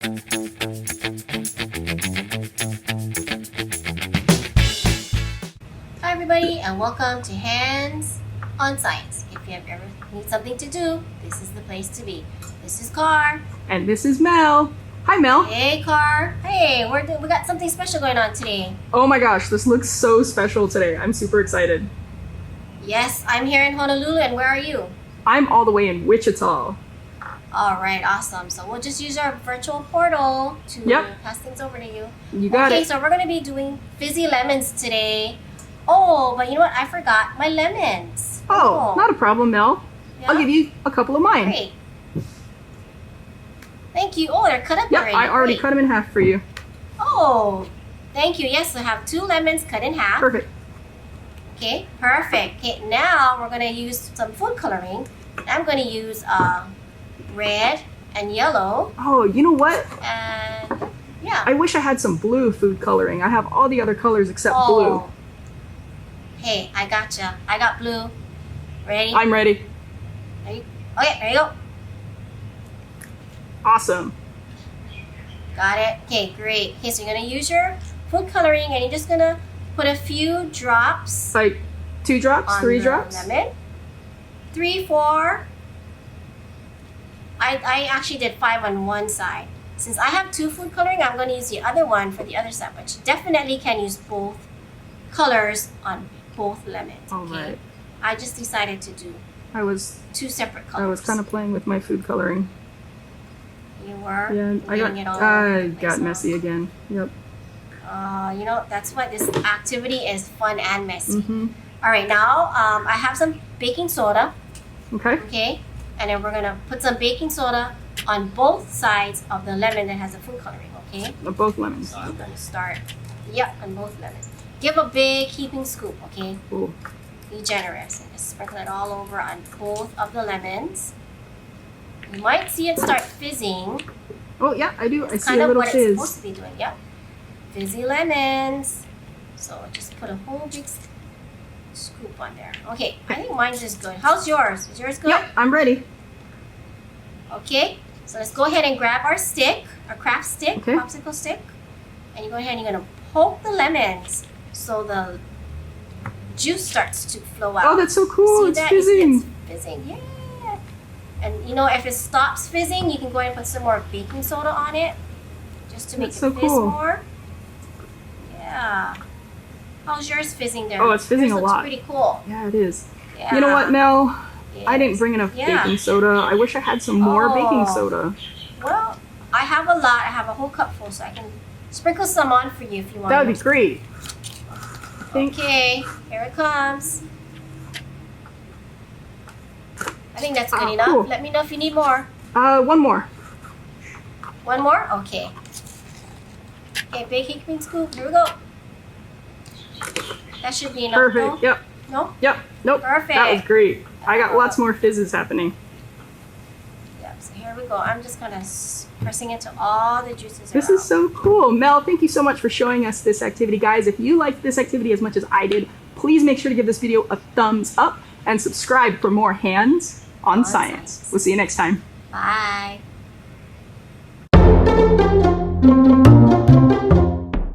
Hi everybody and welcome to Hands on Science. If you have ever need something to do, this is the place to be. This is Carr. And this is Mel. Hi Mel. Hey Carr. Hey, we got something special going on today. Oh my gosh, this looks so special today. I'm super excited. Yes, I'm here in Honolulu, and where are you? I'm all the way in Wichita. Alright, awesome. So we'll just use our virtual portal to pass things over to you. You got it. Okay, so we're going to be doing Fizzy Lemons today. Oh, but you know what? I forgot my lemons. Oh, not a problem, Mel. Yeah? I'll give you a couple of mine. Great. Thank you. Oh, they're cut up already. I already cut them in half for you. Oh, thank you. Yes, I have 2 lemons cut in half. Perfect. Okay, perfect. Okay, now we're going to use some food coloring. I'm going to use red and yellow. Oh, you know what? And yeah. I wish I had some blue food coloring. I have all the other colors except blue. Hey, I gotcha. I got blue. Ready? I'm ready. Ready? Okay, there you go. Awesome. Got it. Okay, great. Okay, so you're going to use your food coloring and you're just going to put a few drops. Like 2 drops, 3 drops? Lemon. 3, 4. I actually did 5 on one side. Since I have 2 food coloring, I'm going to use the other one for the other side. But you definitely can use both colors on both lemons. All okay? right. I just decided to do 2 separate colors. I was kind of playing with my food coloring. You were? Yeah, I got messy again. Yep. You know, that's why this activity is fun and messy. Mm-hmm. All right, now I have some baking soda. Okay. Okay, and then we're gonna put some baking soda on both sides of the lemon that has the food coloring. Okay. Both lemons. So I'm gonna start. Yep, on both lemons. Give a big heaping scoop. Okay. Cool. Be generous and just sprinkle it all over on both of the lemons. You might see it start fizzing. Oh yeah, I do. I see Kind a of little what fizz. it's supposed to be doing. Yep. Fizzy lemons. So just put a whole big scoop on there. Okay, I think mine's just good. How's yours? Is yours good? Yep, I'm ready. Okay, so let's go ahead and grab our stick, our craft stick, okay. popsicle stick, and you go ahead and you're gonna poke the lemons so the juice starts to flow out. Oh, that's so cool! See it's that? fizzing. It's fizzing, yeah. And you know, if it stops fizzing, you can go ahead and put some more baking soda on it, just to make it fizz more. Yeah. How's yours fizzing there? Oh, it's fizzing yours a lot. Looks pretty cool. Yeah, it is. Yeah. You know what, Mel? Yes. I didn't bring enough baking soda. I wish I had some more baking soda. Well, I have a lot. I have a whole cup full, so I can sprinkle some on for you if you want. That would be great. Okay, here it comes. I think that's good enough. Cool. Let me know if you need more. One more. One more? Okay. Okay, big heaping scoop. Here we go. That should be enough. Perfect. No? Yep. No? Yep. Nope. Perfect. That was great. I got lots more fizzes happening. Yep. So here we go. I'm just kind of pressing into all the juices. This is so cool. Mel, thank you so much for showing us this activity. Guys, if you liked this activity as much as I did, please make sure to give this video a thumbs up and subscribe for more Hands on Science. We'll see you next time. Bye.